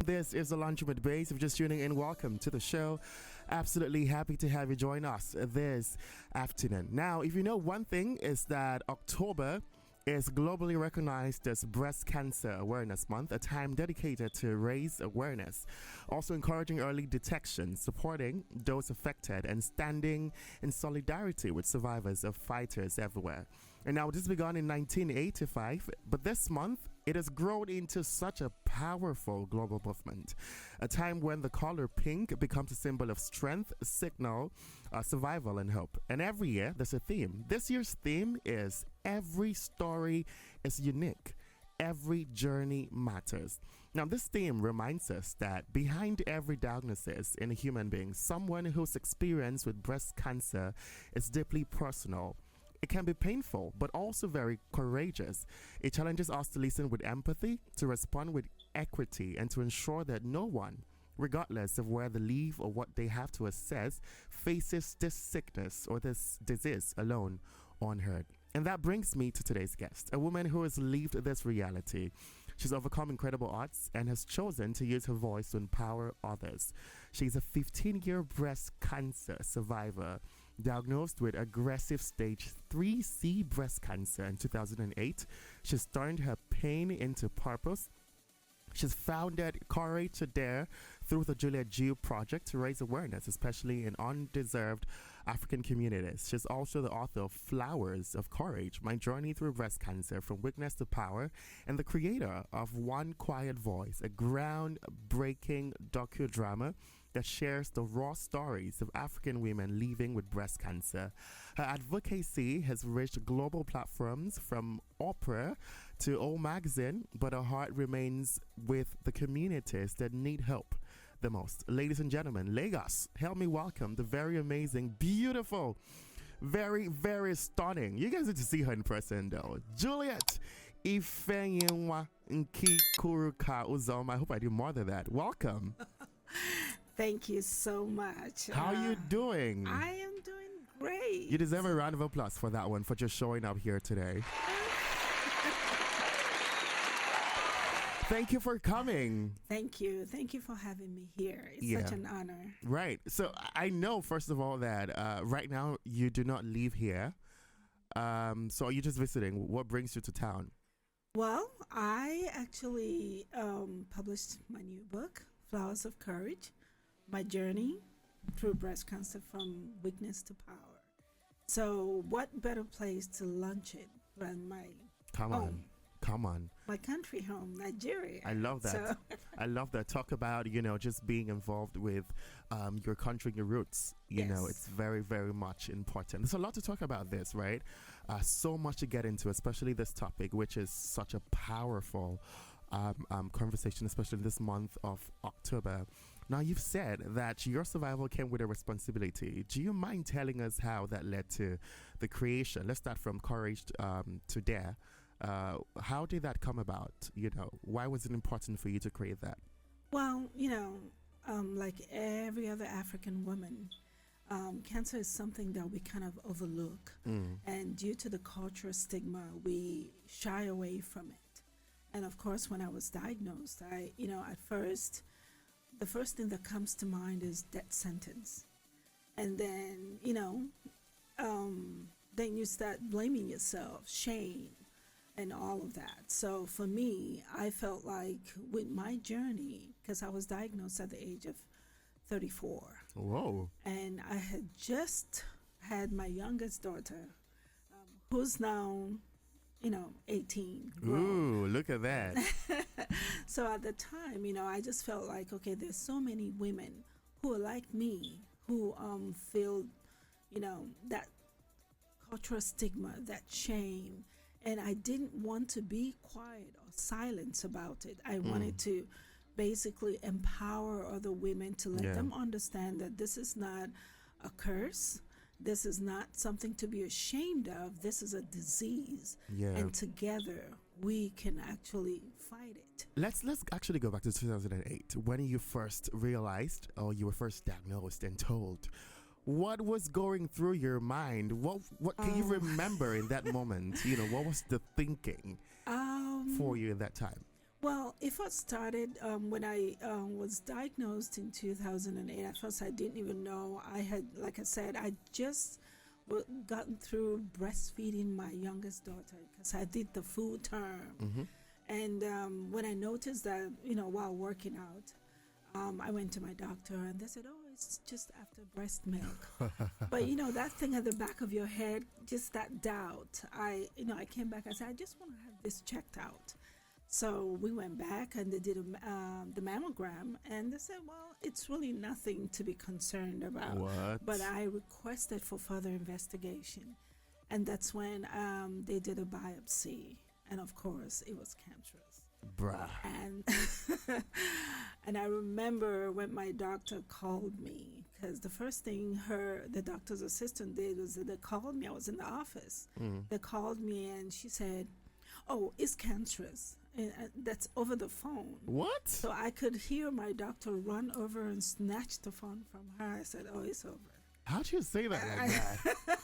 This is the Lunchroom with Base. If you're just tuning in, welcome to the show. Absolutely happy to have you join us this afternoon. Now, if you know one thing is that October is globally recognized as Breast Cancer Awareness Month, a time dedicated to raise awareness, also encouraging early detection, supporting those affected, and standing in solidarity with survivors of fighters everywhere. And now this began in 1985, but this month it has grown into such a powerful global movement, a time when the color pink becomes a symbol of strength, signal, survival, and hope. And every year there's a theme. This year's theme is every story is unique. Every journey matters. Now, this theme reminds us that behind every diagnosis in a human being, someone whose experience with breast cancer is deeply personal. It can be painful, but also very courageous. It challenges us to listen with empathy, to respond with equity, and to ensure that no one, regardless of where they live or what they have to assess, faces this sickness or this disease alone, unheard. And that brings me to today's guest, a woman who has lived this reality. She's overcome incredible odds and has chosen to use her voice to empower others. She's a 15-year breast cancer survivor, diagnosed with aggressive stage 3C breast cancer in 2008. She's turned her pain into purpose. She's founded Courage to Dare through the Juliet project to raise awareness, especially in undeserved African communities. She's also the author of Flowers of Courage, My Journey Through Breast Cancer from Weakness to Power, and the creator of One Quiet Voice, a groundbreaking docudrama that shares the raw stories of African women living with breast cancer. Her advocacy has reached global platforms from Oprah to O Magazine, but her heart remains with the communities that need help the most. Ladies and gentlemen, Lagos, help me welcome the very amazing, beautiful, very, very stunning. You guys need to see her in person though. Juliet Ifeyinwa Nkiruka Uzoma. I hope I do more than that. Welcome. Thank you so much. How are you doing? I am doing great. You deserve a round of applause for that one, for just showing up here today. Thank you for coming. Thank you. Thank you for having me here. It's such an honor. Right. So I know, first of all, that right now you do not live here. So are you just visiting? What brings you to town? Well, I actually published my new book, Flowers of Courage, My Journey Through Breast Cancer from Weakness to Power. So what better place to launch it than my home? Come on. My country home, Nigeria. I love that. So I love that. Talk about, just being involved with your country, your roots. You know, it's very, very much important. There's a lot to talk about this, right? So much to get into, especially this topic, which is such a powerful conversation, especially this month of October. Now, you've said that your survival came with a responsibility. Do you mind telling us how that led to the creation? Let's start from Courage to Dare. How did that come about? Why was it important for you to create that? Well, like every other African woman, cancer is something that we kind of overlook. And due to the cultural stigma, we shy away from it. And of course, when I was diagnosed, at first, the first thing that comes to mind is death sentence. And then, then you start blaming yourself, shame, and all of that. So for me, I felt like with my journey, because I was diagnosed at the age of 34. Whoa. And I had just had my youngest daughter, who's now, 18. Grown. Ooh, look at that. So at the time, I just felt like, okay, there's so many women who are like me, who feel, that cultural stigma, that shame. And I didn't want to be quiet or silent about it. I wanted to basically empower other women to let them understand that this is not a curse. This is not something to be ashamed of. This is a disease. Yeah. And together we can actually fight it. Let's actually go back to 2008 when you first realized, or you were first diagnosed and told. What was going through your mind? What can you remember in that moment? You know, what was the thinking for you in that time? Well, it first started when I was diagnosed in 2008. At first, I didn't even know I had, like I said, I just gotten through breastfeeding my youngest daughter because I did the full term. Mm-hmm. And when I noticed that, while working out, I went to my doctor and they said, oh, it's just after breast milk. But, that thing at the back of your head, just that doubt. I came back, I said, I just want to have this checked out. So we went back and they did the mammogram and they said, well, it's really nothing to be concerned about. What? But I requested for further investigation. And that's when they did a biopsy. And of course, it was cancerous. Bruh. And I remember when my doctor called me, because the first thing the doctor's assistant did was that they called me. I was in the office. They called me and she said, oh, it's cancerous. And that's over the phone. What? So I could hear my doctor run over and snatch the phone from her. I said, oh, it's over. How'd you say that like that?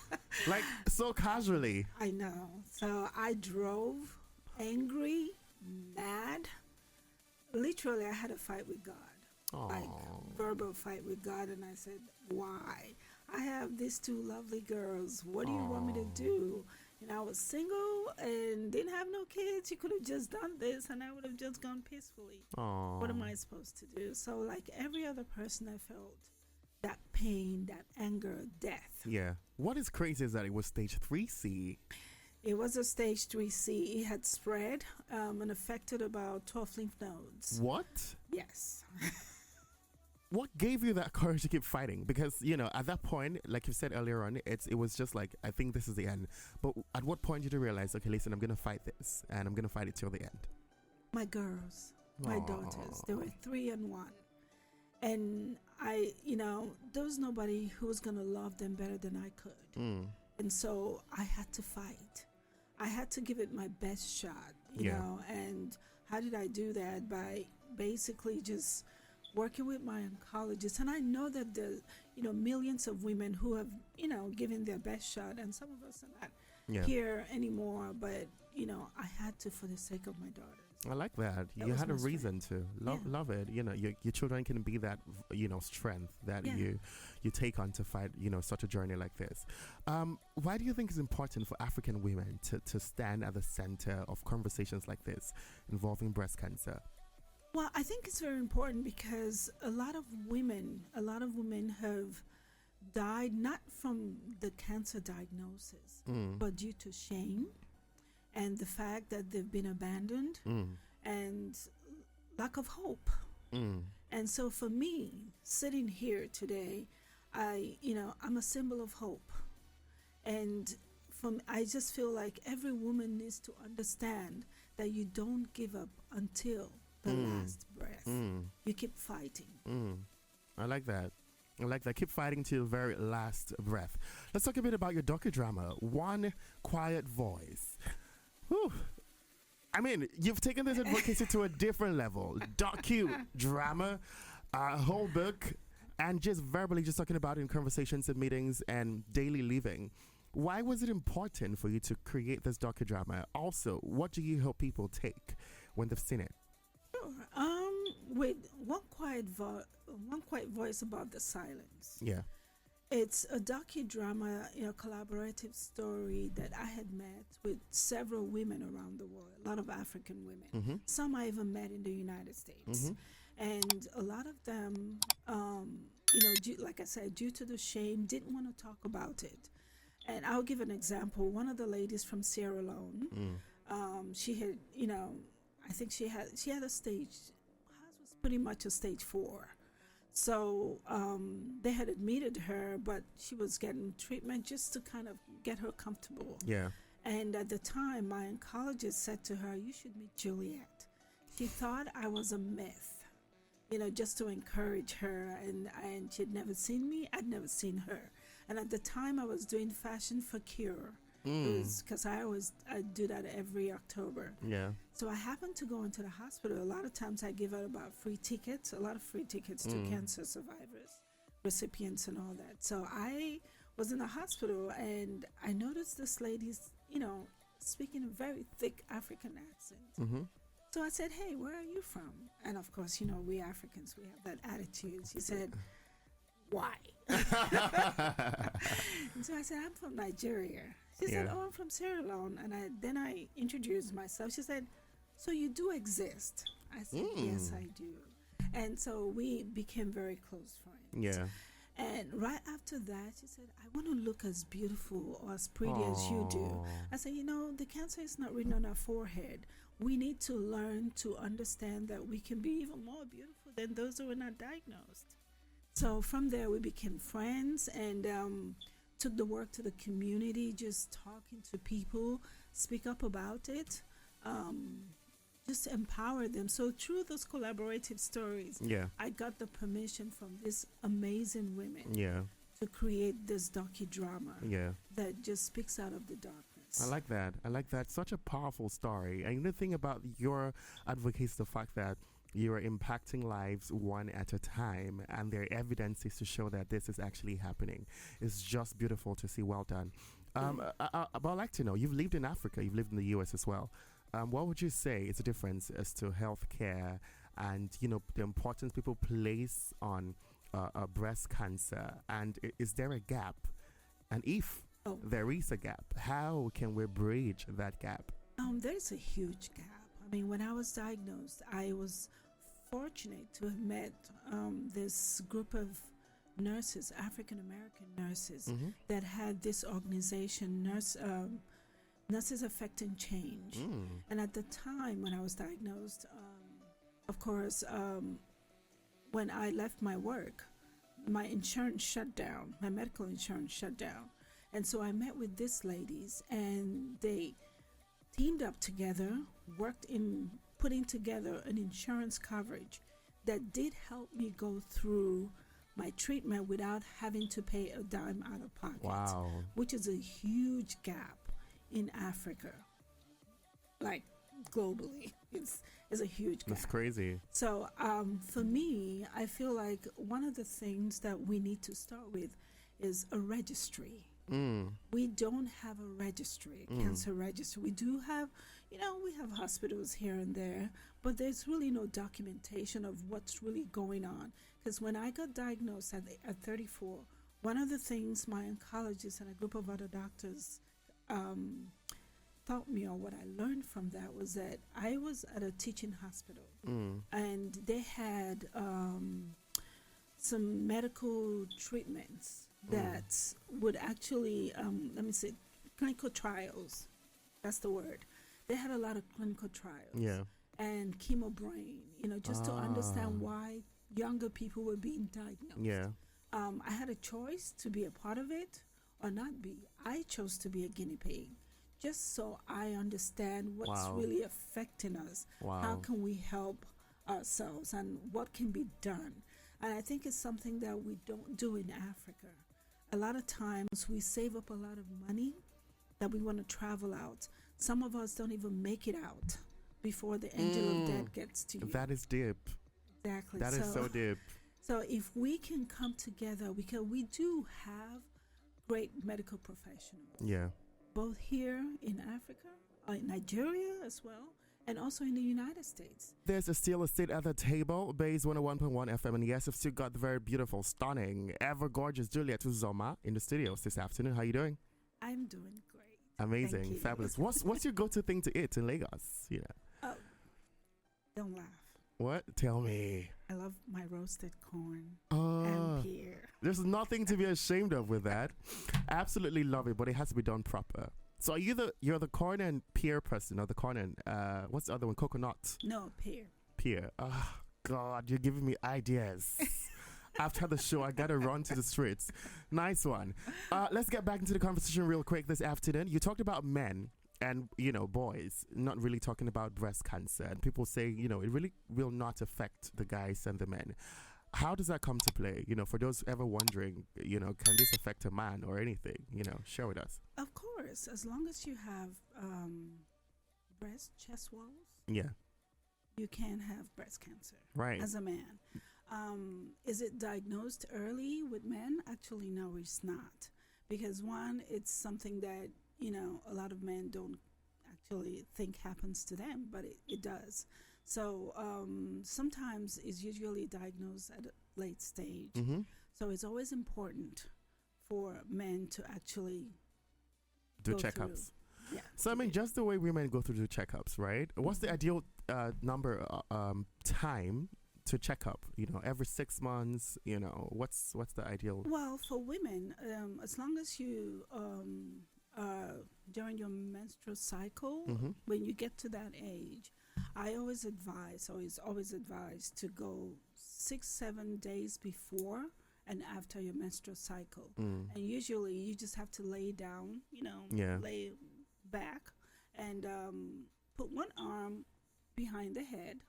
Like so casually. I know. So I drove angry, mad. Literally, I had a fight with God. Aww. Like verbal fight with God. And I said, why? I have these two lovely girls. What do you want me to do? And I was single and didn't have no kids. You could have just done this and I would have just gone peacefully. Aww. What am I supposed to do? So like every other person, I felt that pain, that anger, death. Yeah. What is crazy is that it was stage 3C. It was a stage 3C. It had spread and affected about 12 lymph nodes. What? Yes. What gave you that courage to keep fighting? Because, at that point, like you said earlier on, it was just like, I think this is the end. But at what point did you realize, okay, listen, I'm going to fight this and I'm going to fight it till the end? My girls, my daughters, they were 3 and 1. And there was nobody who was going to love them better than I could. And so I had to fight. I had to give it my best shot, you know. And how did I do that? By basically just working with my oncologists. And I know that the millions of women who have given their best shot, and some of us are not here anymore, but I had to for the sake of my daughters. I like that. You had a reason to love it. Your children can be that strength that you take on to fight such a journey like this. Why do you think it's important for African women to stand at the center of conversations like this involving breast cancer? Well, I think it's very important because a lot of women have died not from the cancer diagnosis, but due to shame and the fact that they've been abandoned and lack of hope. And so for me, sitting here today, I'm a symbol of hope. And I just feel like every woman needs to understand that you don't give up until the last breath. You keep fighting. I like that. Keep fighting till your very last breath. Let's talk a bit about your docudrama, One Quiet Voice. Whew. I mean, you've taken this advocacy to a different level. Docudrama, a whole book, and just verbally just talking about it in conversations and meetings and daily living. Why was it important for you to create this docudrama? Also, what do you hope people take when they've seen it? With one quiet voice about the silence. Yeah. It's a docudrama, collaborative story that I had met with several women around the world, a lot of African women. Some I even met in the United States. And a lot of them, like I said, due to the shame, didn't want to talk about it. And I'll give an example. One of the ladies from Sierra Leone, she had, I think she had a stage, hers was pretty much a stage 4. So they had admitted her, but she was getting treatment just to kind of get her comfortable. Yeah. And at the time, my oncologist said to her, you should meet Juliet. She thought I was a myth, just to encourage her. And she'd never seen me. I'd never seen her. And at the time, I was doing Fashion for Cure. Because I do that every October. Yeah. So I happened to go into the hospital. A lot of times I give out about free tickets, a lot of free tickets to cancer survivors recipients and all that. So I was in the hospital and I noticed this lady's, speaking a very thick African accent. Mm-hmm. So I said, "Hey, where are you from?" And of course, we Africans, we have that attitude. She said, "Why?" And so I said, "I'm from Nigeria." She said, "Oh, I'm from Sierra Leone." And then I introduced myself. She said, "So you do exist?" I said, "Yes, I do." And so we became very close friends. Yeah. And right after that, she said, "I want to look as beautiful or as pretty as you do." I said, "The cancer is not written on our forehead. We need to learn to understand that we can be even more beautiful than those who are not diagnosed." So from there, we became friends and took the work to the community, just talking to people, speak up about it, just empower them. So through those collaborative stories, I got the permission from these amazing women to create this docudrama that just speaks out of the darkness. I like that. Such a powerful story. And the thing about your advocacy is the fact that you are impacting lives one at a time, and there are evidences to show that this is actually happening. It's just beautiful to see. Well done. But I'd like to know, you've lived in Africa, you've lived in the US as well. What would you say is the difference as to healthcare and, the importance people place on breast cancer? And is there a gap? And if there is a gap, how can we bridge that gap? There's a huge gap. I mean, when I was diagnosed, I was fortunate to have met this group of nurses, African American nurses, that had this organization, Nurses Affecting Change. And at the time when I was diagnosed, of course, when I left my work, my insurance shut down, my medical insurance shut down. And so I met with these ladies and they teamed up together, worked in putting together an insurance coverage that did help me go through my treatment without having to pay a dime out of pocket, which is a huge gap in Africa, like globally. It's a huge gap. That's crazy. So for me, I feel like one of the things that we need to start with is a registry. We don't have a registry, cancer registry. We do have, we have hospitals here and there, but there's really no documentation of what's really going on. Because when I got diagnosed at 34, one of the things my oncologist and a group of other doctors taught me, or what I learned from that, was that I was at a teaching hospital and they had some medical treatments that would actually, clinical trials. That's the word. They had a lot of clinical trials and chemo brain, just to understand why younger people were being diagnosed. I had a choice to be a part of it or not be. I chose to be a guinea pig, just so I understand what's really affecting us. How can we help ourselves and what can be done? And I think it's something that we don't do in Africa. A lot of times we save up a lot of money that we want to travel out. Some of us don't even make it out before the angel of death gets to you. That is deep. Exactly. That is so deep. So if we can come together, because we do have great medical professionals. Both here in Africa, in Nigeria as well, and also in the United States. There's still a seat at the table, Base 101.1 FM, and yes, I've still got the very beautiful, stunning, ever gorgeous Juliet Uzoma in the studios this afternoon. How are you doing? I'm doing great. Amazing, fabulous. What's your go-to thing to eat in Lagos? Don't laugh. What? Tell me. I love my roasted corn and pear. There's nothing to be ashamed of with that. Absolutely love it, but it has to be done proper. So you're the corn and pear person, or the corn and what's the other one? Coconut? No, pear. Pear. Oh God, you're giving me ideas. After the show, I gotta run to the streets. Nice one. Let's get back into the conversation real quick this afternoon. You talked about men and boys, not really talking about breast cancer, and people say it really will not affect the guys and the men. How does that come to play? For those ever wondering, can this affect a man or anything? Share with us. Of course, as long as you have chest walls, you can have breast cancer. Right. As a man, Is it diagnosed early with men? Actually, no, it's not. Because one, it's something that, a lot of men don't actually think happens to them, but it does. So sometimes it's usually diagnosed at a late stage. Mm-hmm. So it's always important for men to actually Do go checkups. through. Yeah. So, I mean, just the way women go through the checkups, right? What's the ideal number time to check up? Every 6 months, what's the ideal? Well, for women, as long as you during your menstrual cycle, Mm-hmm. when you get to that age, I always always advise to go 6-7 days before and after your menstrual cycle. Mm. And usually you just have to lay down, Yeah. lay back and put one arm behind the head,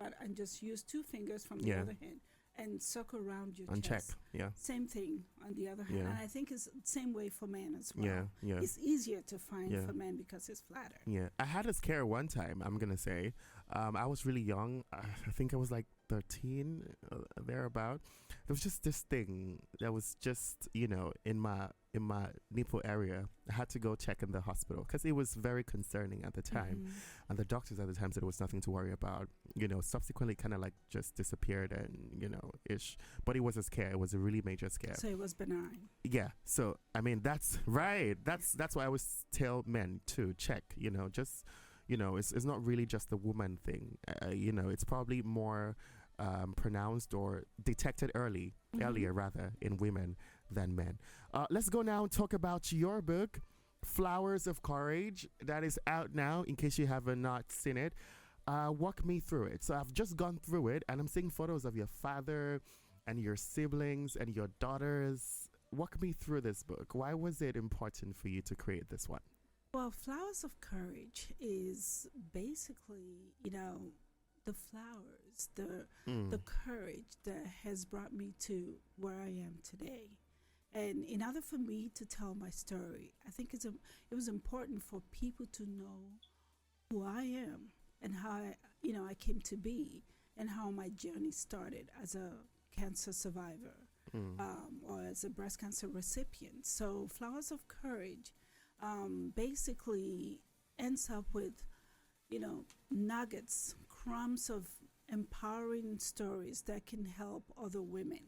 right, and just use two fingers from the Yeah. other hand and circle around your And check. chest. Yeah. Same thing on the other hand. Yeah. And I think it's the same way for men as well. Yeah. Yeah. It's easier to find Yeah. for men because it's flatter. Yeah, I had a scare one time. I'm gonna say, I was really young. I think I was like 13, thereabout. There was just this thing that was just in my nipple area. I had to go check in the hospital because it was very concerning at the time, Mhm. and the doctors at the time said it was nothing to worry about. Subsequently, kind of like just disappeared and ish. But it was a scare. It was a really major scare. So it was benign. Yeah, so I mean that's right. That's why I always tell men to check. Just it's not really just a woman thing. It's probably more pronounced or detected earlier rather in women than men. Let's go now and talk about your book, Flowers of Courage, that is out now. In case you have not seen it, walk me through it. So I've just gone through it, and I'm seeing photos of your father and your siblings and your daughters. Walk me through this book. Why was it important for you to create this one? Well, Flowers of Courage is basically, the flowers, the courage that has brought me to where I am today. And in order for me to tell my story, I think it was important for people to know who I am and how I came to be and how my journey started as a cancer survivor or as a breast cancer recipient. So Flowers of Courage basically ends up with, nuggets, crumbs of empowering stories that can help other women.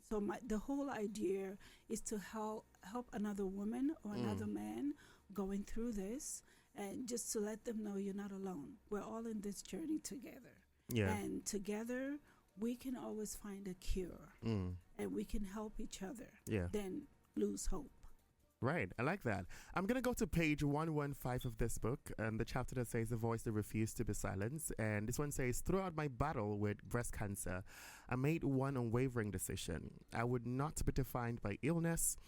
So the whole idea is to help another woman or another man going through this, and just to let them know you're not alone. We're all in this journey together. Yeah. And together we can always find a cure, and we can help each other. Yeah. Then lose hope. Right, I like that. I'm going to go to page 115 of this book, and the chapter that says The Voice That Refused to Be Silenced. And this one says, throughout my battle with breast cancer, I made one unwavering decision. I would not be defined by illness.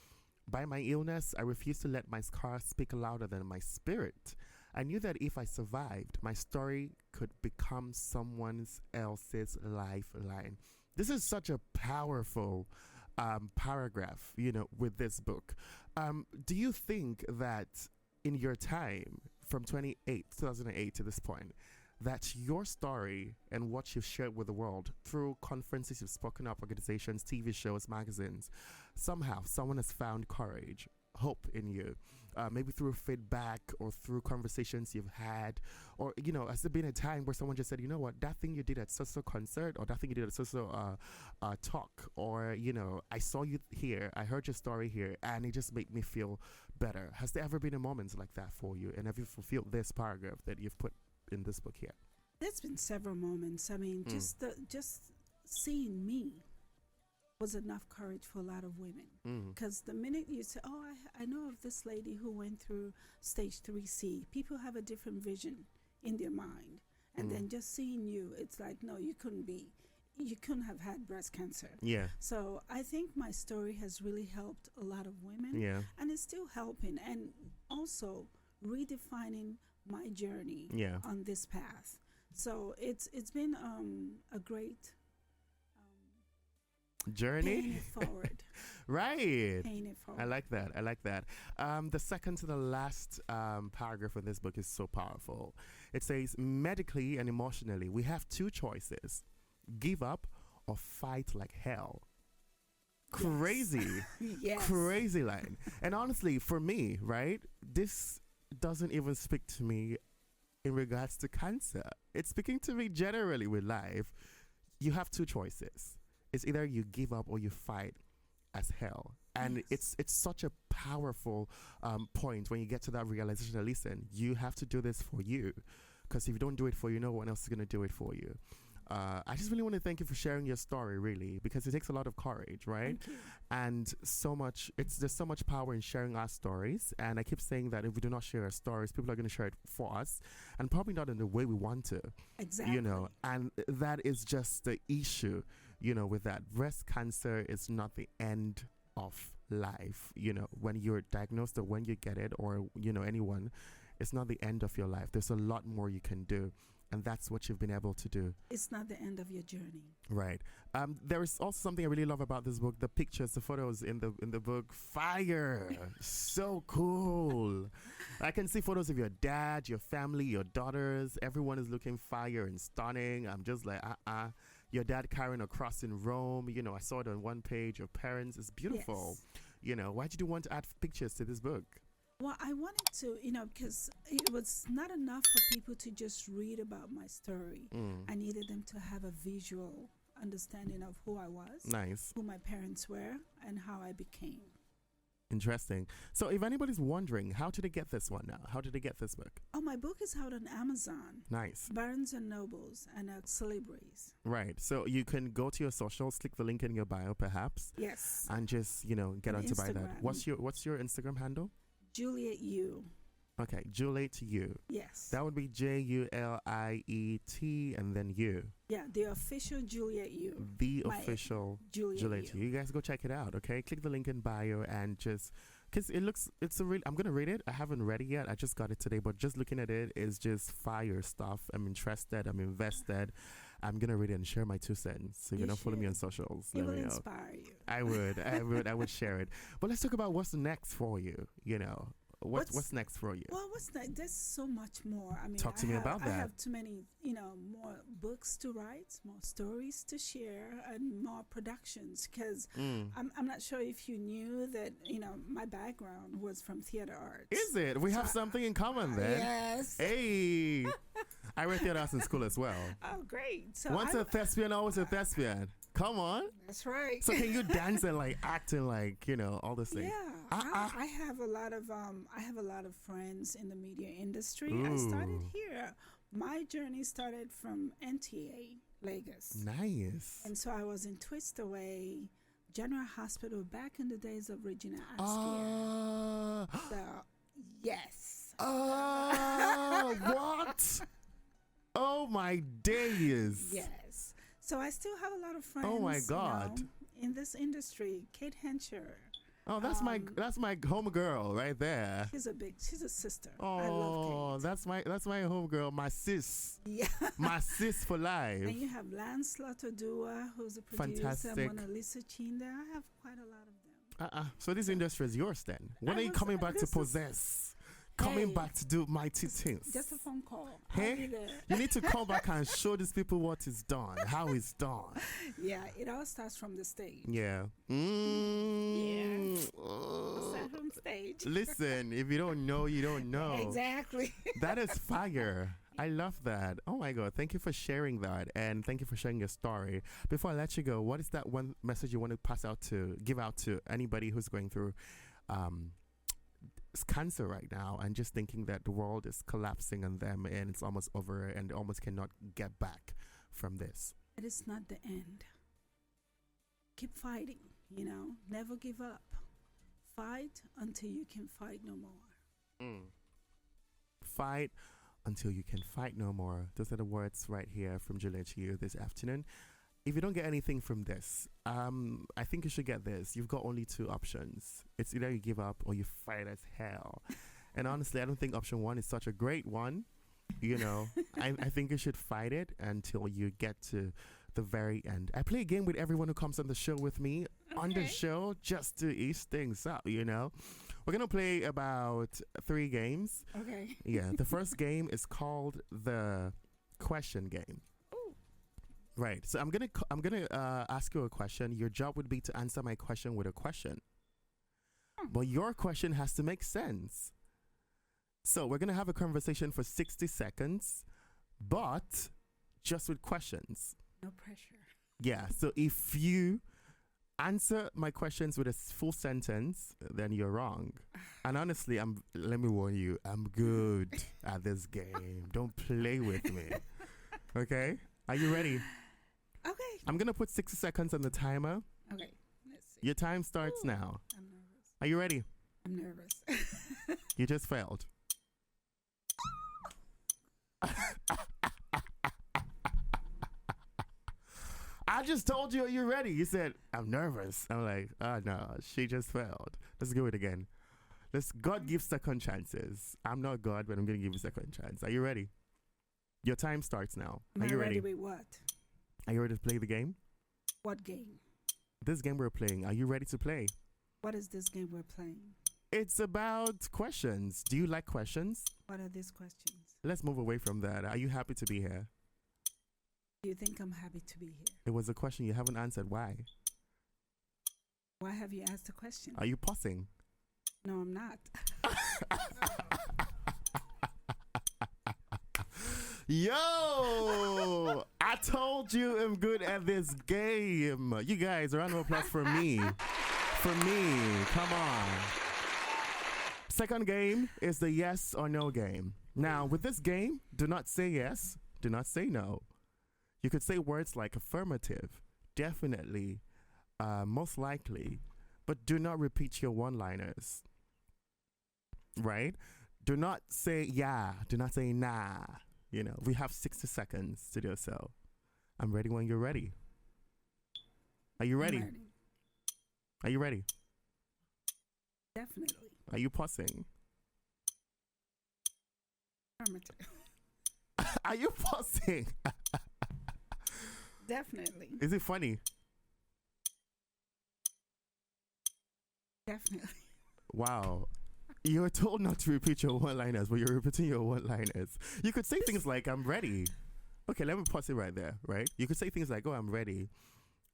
By my illness, I refused to let my scars speak louder than my spirit. I knew that if I survived, my story could become someone else's lifeline. This is such a powerful paragraph, with this book. Do you think that in your time from 2008 to this point, that your story and what you've shared with the world through conferences you've spoken up, organizations, TV shows, magazines, somehow someone has found courage, hope in you, maybe through feedback or through conversations you've had, or has there been a time where someone just said, what, that thing you did at so concert, or that thing you did at so talk, or I saw you here, I heard your story here, and it just made me feel better? Has there ever been a moment like that for you, and have you fulfilled this paragraph that you've put in this book here? There's been several moments. I mean, just seeing me was enough courage for a lot of women. Because the minute you say, oh, I know of this lady who went through stage 3C, people have a different vision in their mind. And then just seeing you, it's like, no, you couldn't have had breast cancer. Yeah. So I think my story has really helped a lot of women. Yeah. And it's still helping. And also redefining my journey on this path. So it's been a great journey. Paying it forward. Right. Paying it forward. I like that. The second to the last paragraph of this book is so powerful. It says, medically and emotionally, we have two choices: give up or fight like hell. Yes. Crazy. Yes. Crazy line. And honestly, for me, right, this doesn't even speak to me in regards to cancer. It's speaking to me generally with life. You have two choices. It's either you give up or you fight as hell. And Yes. it's such a powerful point when you get to that realization that, listen, you have to do this for you. Because if you don't do it for you, no one else is going to do it for you. I just really want to thank you for sharing your story, really, because it takes a lot of courage, right? Thank you. And so much, there's so much power in sharing our stories. And I keep saying that if we do not share our stories, people are going to share it for us, and probably not in the way we want to. Exactly. You know, and that is just the issue, you know, with that. Breast cancer is not the end of life. You know, when you're diagnosed or when you get it, or, you know, anyone, it's not the end of your life. There's a lot more you can do. And that's what you've been able to do. It's not the end of your journey. Right. There is also something I really love about this book. The pictures, the photos in the book. Fire. So cool. I can see photos of your dad, your family, your daughters. Everyone is looking fire and stunning. I'm just like, Your dad carrying a cross in Rome. You know, I saw it on one page. Your parents. It's beautiful. Yes. You know, why did you want to add pictures to this book? Well, I wanted to, you know, because it was not enough for people to just read about my story. I needed them to have a visual understanding of who I was, Nice. who my parents were, and how I became. Interesting. So if anybody's wondering, how did they get this one now? How did they get this book? Oh, my book is out on Amazon, Nice. Barnes and Nobles, and Celebrities. Right. So you can go to your socials, click the link in your bio, perhaps, Yes. and just, you know, get On on to buy that. Instagram. What's your Instagram handle? Juliet U. Okay, Juliet You. Yes. That would be Juliet and then you. Yeah, the official Juliet U. The My official Juliet Juliet U. You. You guys go check it out, okay? Click the link in bio and just, because it's a real, I'm going to read it. I haven't read it yet. I just got it today, but just looking at it is just fire stuff. I'm interested. I'm invested. I'm going to read it and share my 2 cents. So you know, follow me on socials. It Let will me know. inspire you. I would share it. But let's talk about what's next for you, you know. What's next for you? Well, what's next? There's so much more. I mean, Talk to me about I that. have too many, you know, more books to write, more stories to share, and more productions. Because I'm not sure if you knew that, you know, my background was from theater arts. Is it? We have something in common then. Yes. Hey, I read theater arts in school as well. Oh, great. So Once a thespian, always a thespian. Come on. That's right. So can you dance and like act and like, you know, all those things? Yeah, I have a lot of friends in the media industry. I Ooh. started here. My journey started from NTA Lagos, Nice. and so I was in Twistaway General Hospital back in the days of Regina Askia. So yes. What? Oh my days. Yes. So I still have a lot of friends. Oh my God. you know, in this industry. Kate Hensher. Oh, that's my home girl right there. She's a sister. I Oh, love Kate. that's my home girl, my sis. Yeah. My sis for life. And you have Lance Latodua, who's a producer. Fantastic. Mona Lisa Chinda. I have quite a lot of them. So this industry is yours then. When I are you was- coming back to this is- possess? Coming Hey. back to do mighty things. Just a phone call. Hey? I'll be there. You need to come back and show these people what is done, how it's done. Yeah, it all starts from the stage. Yeah. Start from stage. Listen, if you don't know, you don't know. Exactly. That is fire. I love that. Oh my God. Thank you for sharing that. And thank you for sharing your story. Before I let you go, what is that one message you want to give out to anybody who's going through cancer right now and just thinking that the world is collapsing on them and it's almost over and they almost cannot get back from this? It is not the end. Keep fighting, you know. Never give up. Fight until you can fight no more. Fight until you can fight no more. Those are the words right here from Juliet to you this afternoon. If you don't get anything from this, I think you should get this. You've got only 2 options. It's either you give up or you fight as hell. And honestly, I don't think option 1 is such a great one. You know, I think you should fight it until you get to the very end. I play a game with everyone who comes on the show with me on the show just to ease things up, you know. We're going to play about 3 games. Okay. Yeah, the first game is called the question game. Right. So I'm gonna ask you a question. Your job would be to answer my question with a question. But your question has to make sense. So we're gonna have a conversation for 60 seconds, but just with questions. No pressure. Yeah. So if you answer my questions with a full sentence, then you're wrong. And honestly, let me warn you, I'm good at this game. Don't play with me. Okay? Are you ready? Okay. I'm going to put 60 seconds on the timer. Okay. Let's see. Your time starts now. I'm nervous. Are you ready? I'm nervous. You just failed. I just told you you're ready. You said, I'm nervous. I'm like, oh no, she just failed. Let's do it again. God gives second chances. I'm not God, but I'm going to give you a second chance. Are you ready? Your time starts now. Are you ready? With what? Are you ready to play the game? What game? This game we're playing. Are you ready to play? What is this game we're playing? It's about questions. Do you like questions? What are these questions? Let's move away from that. Are you happy to be here? Do you think I'm happy to be here? It was a question you haven't answered. Why? Why have you asked a question? Are you pausing? No, I'm not. Yo! I told you I'm good at this game. You guys, a round of applause for me. For me. Come on. Second game is the yes or no game. Now, with this game, do not say yes, do not say no. You could say words like affirmative, definitely, most likely, but do not repeat your one-liners. Right? Do not say yeah, do not say nah. You know, we have 60 seconds to do so. I'm ready when you're ready. Are you ready? Ready. Are you ready? Definitely. Are you pausing? Affirmative. Are you pausing? Definitely. Is it funny? Definitely. Wow. You're told not to repeat your one-liners, but you're repeating your one-liners. You could say things like, I'm ready. Okay, let me pause it right there, right? You could say things like, oh, I'm ready.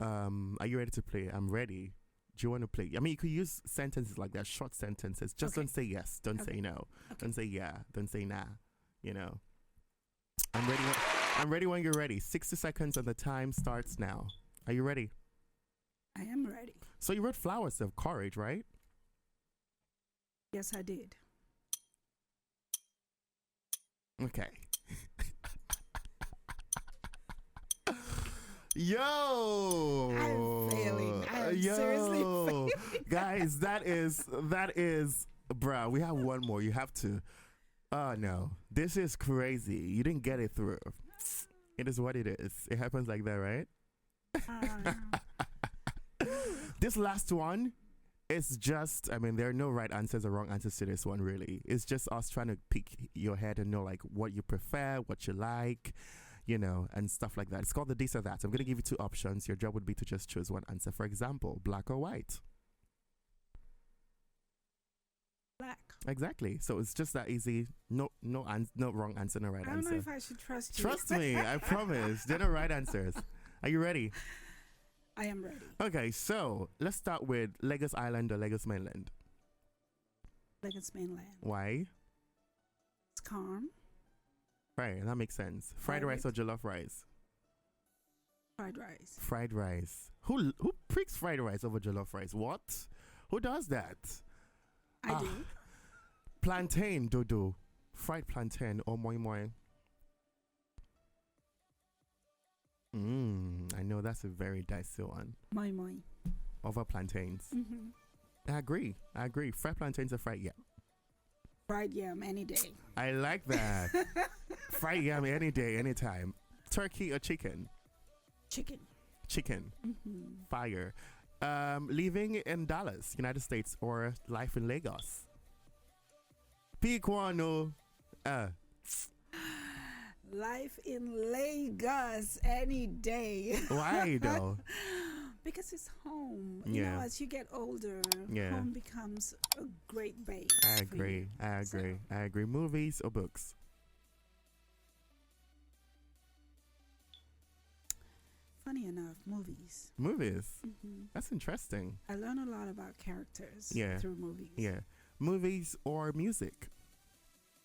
Are you ready to play? I'm ready. Do you want to play? I mean, you could use sentences like that, short sentences. Just don't say yes. Don't say no. Don't say yeah. Don't say nah. You know. I'm ready when you're ready. 60 seconds and the time starts now. Are you ready? I am ready. So you wrote Flowers of Courage, right? Yes, I did. Okay. Yo! I'm failing. I'm seriously failing. Guys, that is, bruh, we have one more. You have to. Oh, no. This is crazy. You didn't get it through. It is what it is. It happens like that, right? This last one is just, I mean, there are no right answers or wrong answers to this one, really. It's just us trying to pick your head and know, like, what you prefer, what you like, you know, and stuff like that. It's called the this or that. I'm going to give you two options. Your job would be to just choose one answer. For example, black or white. Black. Exactly. So it's just that easy. No wrong answer, no right answer. I don't know if I should trust you. Trust me, I promise. There are no right answers. Are you ready? I am ready. Okay, so let's start with Lagos Island or Lagos Mainland. Lagos Mainland. Why? It's calm. Right, that makes sense. Fried rice or jollof rice? Fried rice. Fried rice. Who picks fried rice over jollof rice? What? Who does that? I do. Plantain, dodo. Fried plantain or moi moi. I know that's a very dicey one. Moi moi. Over plantains. I agree. Fried plantains or fried yam? Fried yam any day. I like that. Fried yam any day, anytime. Turkey or chicken? Chicken. Fire. Living in Dallas, United States, or life in Lagos? Pick one. Life in Lagos any day. Why though? Because it's home. You know, as you get older, home becomes a great base. I agree. Movies or books? funny enough, movies. Movies. Hmm. That's interesting. I learn a lot about characters Yeah. through movies. Yeah. Movies or music?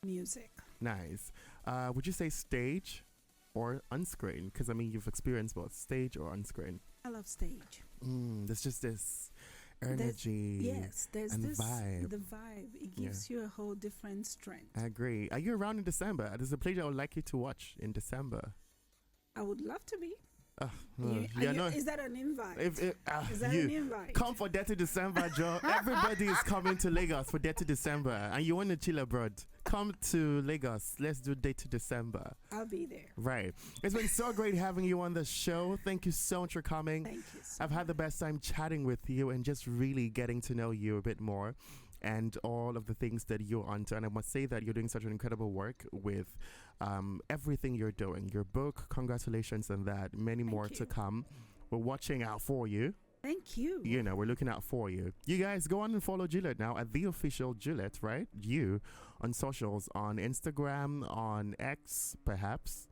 Music. Nice. Would you say stage or unscreen? Because, I mean, you've experienced both stage or unscreen. I love stage. There's just this energy There's and this vibe. the vibe. It gives you a whole different strength. I agree. Are you around in December? There's a play I would like you to watch in December. I would love to be. No. Is that an invite? Is that an invite? Come for Dirty December, Joe. Everybody is coming to Lagos for Dirty December, and you want to chill abroad. Come to Lagos. Let's do Dirty December. I'll be there. Right. It's been so great having you on the show. Thank you so much for coming. Thank you. I've had the best time chatting with you and just really getting to know you a bit more and all of the things that you're onto. And I must say that you're doing such an incredible work with everything you're doing. Your book, congratulations on that. Many more to come. We're watching out for you. Thank you. You know, we're looking out for you. You guys go on and follow Juliet now at the official Juliet, right? You on socials, on Instagram, on X, perhaps.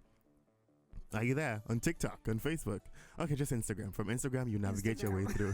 Are you there? On TikTok, on Facebook? Okay, just Instagram. From Instagram, you navigate your way through.